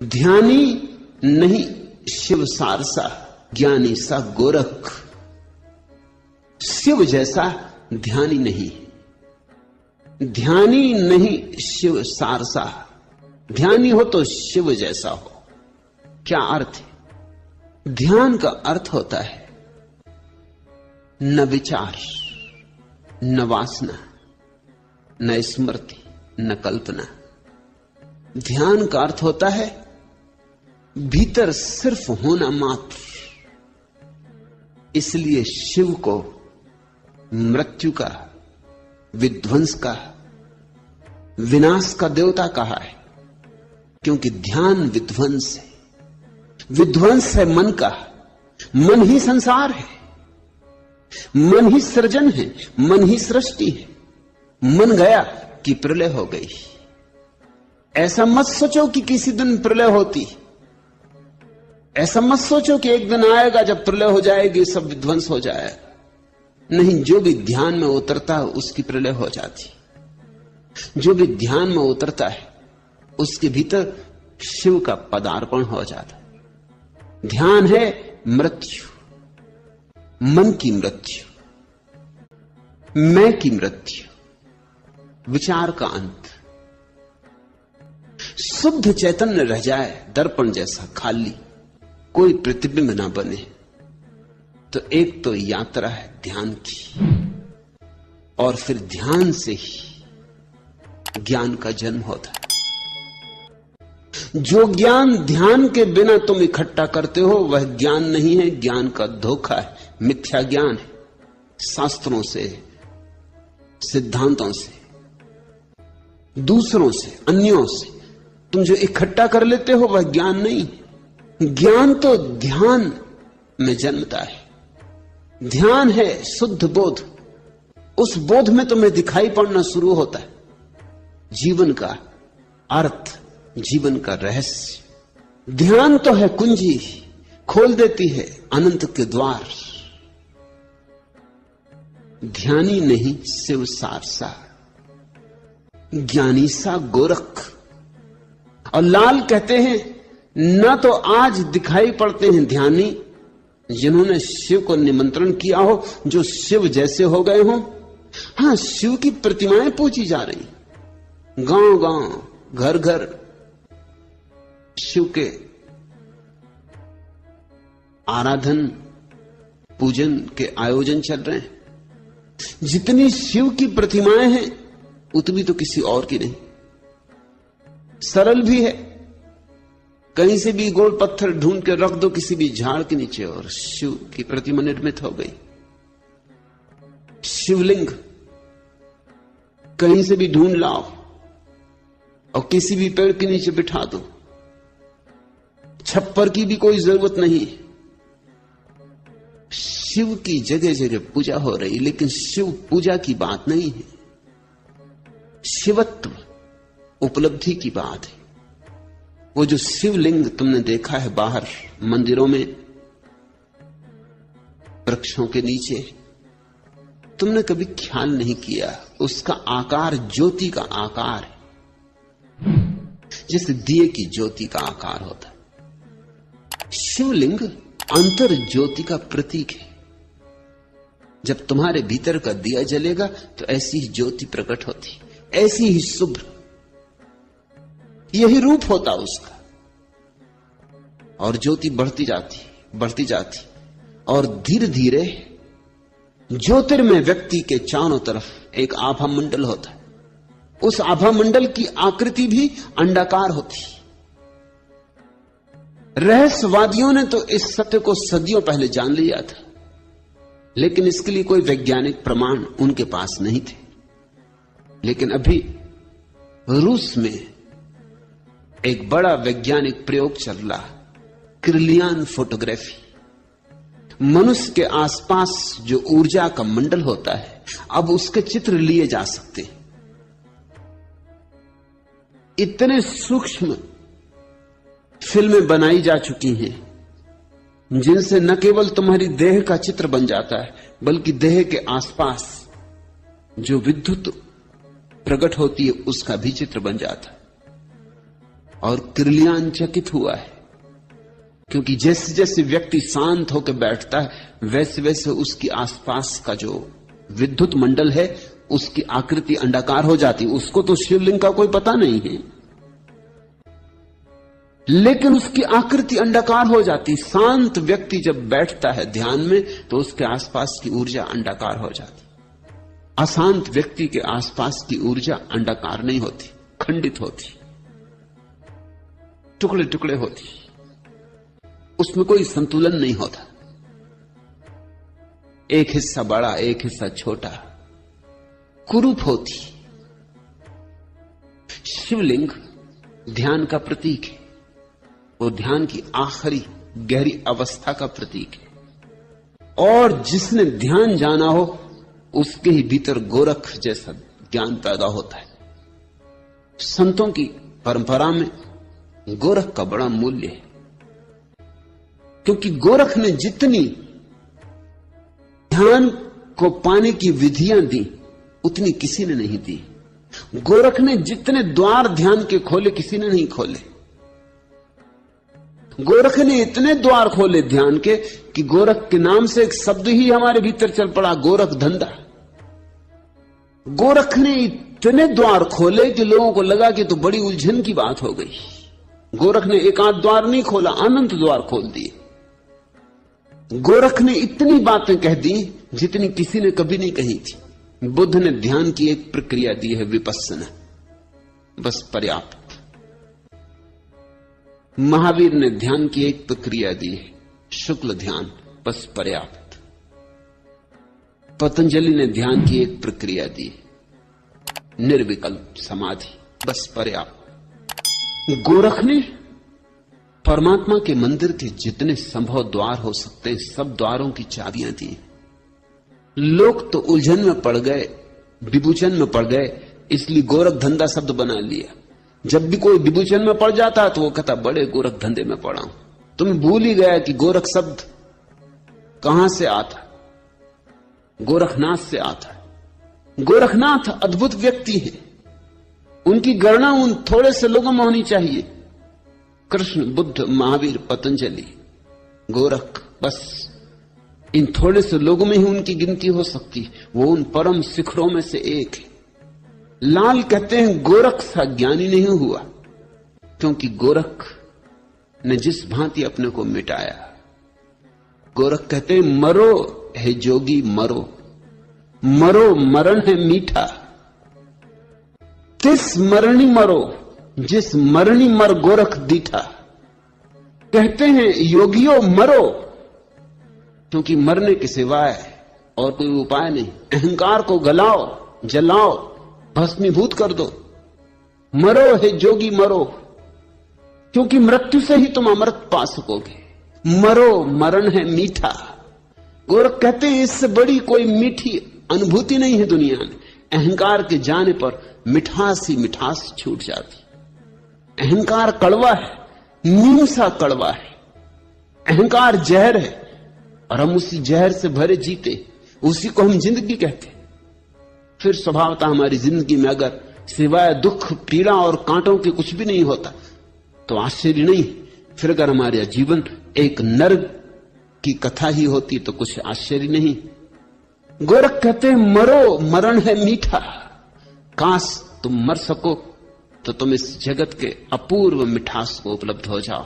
ध्यानी नहीं शिव सारसा, ज्ञानी सा गोरख। शिव जैसा ध्यानी नहीं, ध्यानी नहीं शिव सारसा। ध्यानी हो तो शिव जैसा हो। क्या अर्थ है? ध्यान का अर्थ होता है न विचार, न वासना, न स्मृति, न कल्पना। ध्यान का अर्थ होता है भीतर सिर्फ होना मात्र। इसलिए शिव को मृत्यु का, विध्वंस का, विनाश का देवता कहा है, क्योंकि ध्यान विध्वंस है। विध्वंस है मन का। मन ही संसार है, मन ही सृजन है, मन ही सृष्टि है। मन गया कि प्रलय हो गई। ऐसा मत सोचो कि किसी दिन प्रलय होती, ऐसा मत सोचो कि एक दिन आएगा जब प्रलय हो जाएगी, सब विध्वंस हो जाएगा। नहीं, जो भी ध्यान में उतरता है उसकी प्रलय हो जाती। जो भी ध्यान में उतरता है उसके भीतर शिव का पदार्पण हो जाता है। ध्यान है मृत्यु, मन की मृत्यु, मैं की मृत्यु, विचार का अंत। शुद्ध चैतन्य रह जाए, दर्पण जैसा खाली, कोई प्रतिबिंब ना बने, तो एक तो यात्रा है ध्यान की, और फिर ध्यान से ही ज्ञान का जन्म होता है। जो ज्ञान ध्यान के बिना तुम इकट्ठा करते हो वह ज्ञान नहीं है, ज्ञान का धोखा है, मिथ्या ज्ञान है। शास्त्रों से, सिद्धांतों से, दूसरों से, अन्यों से तुम जो इकट्ठा कर लेते हो वह ज्ञान नहीं। ज्ञान तो ध्यान में जन्मता है। ध्यान है शुद्ध बोध। उस बोध में तुम्हें दिखाई पड़ना शुरू होता है जीवन का अर्थ, जीवन का रहस्य। ध्यान तो है कुंजी, खोल देती है अनंत के द्वार। ध्यानी नहीं शिव सारसा, ज्ञानी सा गोरख। और लाल कहते हैं न तो आज दिखाई पड़ते हैं ध्यानी जिन्होंने शिव को निमंत्रण किया हो, जो शिव जैसे हो गए हो। हां, शिव की प्रतिमाएं पूजी जा रही, गांव गांव, घर घर शिव के आराधन पूजन के आयोजन चल रहे हैं। जितनी शिव की प्रतिमाएं हैं उतनी तो किसी और की नहीं। सरल भी है, कहीं से भी गोल पत्थर ढूंढ के रख दो किसी भी झाड़ के नीचे और शिव की प्रतिमा निर्मित हो गई। शिवलिंग कहीं से भी ढूंढ लाओ और किसी भी पेड़ के नीचे बिठा दो। छप्पर की भी कोई जरूरत नहीं। शिव की जगह जगह पूजा हो रही, लेकिन शिव पूजा की बात नहीं है, शिवत्व उपलब्धि की बात है। वो जो शिवलिंग तुमने देखा है बाहर मंदिरों में, वृक्षों के नीचे, तुमने कभी ख्याल नहीं किया उसका आकार ज्योति का आकार है, जैसे दिए की ज्योति का आकार होता है। शिवलिंग अंतर ज्योति का प्रतीक है। जब तुम्हारे भीतर का दिया जलेगा तो ऐसी ही ज्योति प्रकट होती, ऐसी ही शुभ्र, यही रूप होता उसका। और ज्योति बढ़ती जाती, बढ़ती जाती, और धीरे धीरे ज्योतिर्मय व्यक्ति के चारों तरफ एक आभा मंडल होता है। उस आभा मंडल की आकृति भी अंडाकार होती। रहस्यवादियों ने तो इस सत्य को सदियों पहले जान लिया था, लेकिन इसके लिए कोई वैज्ञानिक प्रमाण उनके पास नहीं थे। लेकिन अभी रूस में एक बड़ा वैज्ञानिक प्रयोग चल रहा, क्रिलियन फोटोग्राफी। मनुष्य के आसपास जो ऊर्जा का मंडल होता है, अब उसके चित्र लिए जा सकते। इतने सूक्ष्म फिल्में बनाई जा चुकी हैं जिनसे न केवल तुम्हारी देह का चित्र बन जाता है, बल्कि देह के आसपास जो विद्युत प्रकट होती है उसका भी चित्र बन जाता है। और किरलियान चकित हुआ है, क्योंकि जैसे जैसे व्यक्ति शांत होकर बैठता है वैसे वैसे उसकी आसपास का जो विद्युत मंडल है उसकी आकृति अंडाकार हो जाती। उसको तो शिवलिंग का कोई पता नहीं है, लेकिन उसकी आकृति अंडाकार हो जाती। शांत व्यक्ति जब बैठता है ध्यान में तो उसके आसपास की ऊर्जा अंडाकार हो जाती। अशांत व्यक्ति के आसपास की ऊर्जा अंडाकार नहीं होती, खंडित होती, टुकड़े टुकड़े होती, उसमें कोई संतुलन नहीं होता। एक हिस्सा बड़ा एक हिस्सा छोटा, कुरूप होती। शिवलिंग ध्यान का प्रतीक है, वो ध्यान की आखिरी गहरी अवस्था का प्रतीक है। और जिसने ध्यान जाना हो उसके ही भीतर गोरख जैसा ज्ञान पैदा होता है। संतों की परंपरा में गोरख का बड़ा मूल्य है, क्योंकि गोरख ने जितनी ध्यान को पाने की विधियां दी उतनी किसी ने नहीं दी। गोरख ने जितने द्वार ध्यान के खोले किसी ने नहीं खोले। गोरख ने इतने द्वार खोले ध्यान के कि गोरख के नाम से एक शब्द ही हमारे भीतर चल पड़ा, गोरख धंधा। गोरख ने इतने द्वार खोले कि लोगों को लगा कि तो बड़ी उलझन की बात हो गई। गोरख ने एक आध द्वार नहीं खोला, अनंत द्वार खोल दिए। गोरख ने इतनी बातें कह दी जितनी किसी ने कभी नहीं कही थी। बुद्ध ने ध्यान की एक प्रक्रिया दी है, विपस्सना, बस पर्याप्त। महावीर ने ध्यान की एक प्रक्रिया दी है, शुक्ल ध्यान, बस पर्याप्त। पतंजलि ने ध्यान की एक प्रक्रिया दी है, निर्विकल्प समाधि, बस पर्याप्त। गोरख ने परमात्मा के मंदिर के जितने संभव द्वार हो सकते हैं सब द्वारों की चाबियां दी। लोग तो उलझन में पड़ गए, विभूचन में पड़ गए, इसलिए गोरख धंधा शब्द बना लिया। जब भी कोई विभूचन में पड़ जाता तो वो कहता बड़े गोरख धंधे में पड़ा हूं। तुम्हें भूल ही गया कि गोरख शब्द कहां से आता, गोरखनाथ से आता है। गोरखनाथ अद्भुत व्यक्ति है, उनकी गणना उन थोड़े से लोगों में होनी चाहिए। कृष्ण, बुद्ध, महावीर, पतंजलि, गोरख, बस इन थोड़े से लोगों में ही उनकी गिनती हो सकती है। वो उन परम शिखरों में से एक है। लाल कहते हैं गोरख सा ज्ञानी नहीं हुआ, क्योंकि गोरख ने जिस भांति अपने को मिटाया। गोरख कहते हैं मरो है जोगी मरो, मरो मरण है मीठा, तिस मरणी मरो जिस मरणी मर गोरख दीठा। कहते हैं योगियों मरो, क्योंकि मरने के सिवाय और कोई उपाय नहीं। अहंकार को गलाओ, जलाओ, भस्मीभूत कर दो। मरो है जोगी मरो, क्योंकि मृत्यु से ही तुम अमृत पा सकोगे। मरो मरण है मीठा। गोरख कहते हैं इससे बड़ी कोई मीठी अनुभूति नहीं है दुनिया में। अहंकार के जाने पर मिठास ही मिठास छूट जाती। अहंकार कड़वा है, नीम सा कड़वा है। अहंकार जहर है और हम उसी जहर से भरे जीते, उसी को हम जिंदगी कहते। फिर स्वभावतः हमारी जिंदगी में अगर सिवाय दुख, पीड़ा और कांटों के कुछ भी नहीं होता तो आश्चर्य नहीं। फिर अगर हमारा जीवन एक नर्क की कथा ही होती तो कुछ आश्चर्य नहीं। गोरख कहते हैं मरो मरण है मीठा। काश तुम मर सको तो तुम इस जगत के अपूर्व मिठास को उपलब्ध हो जाओ।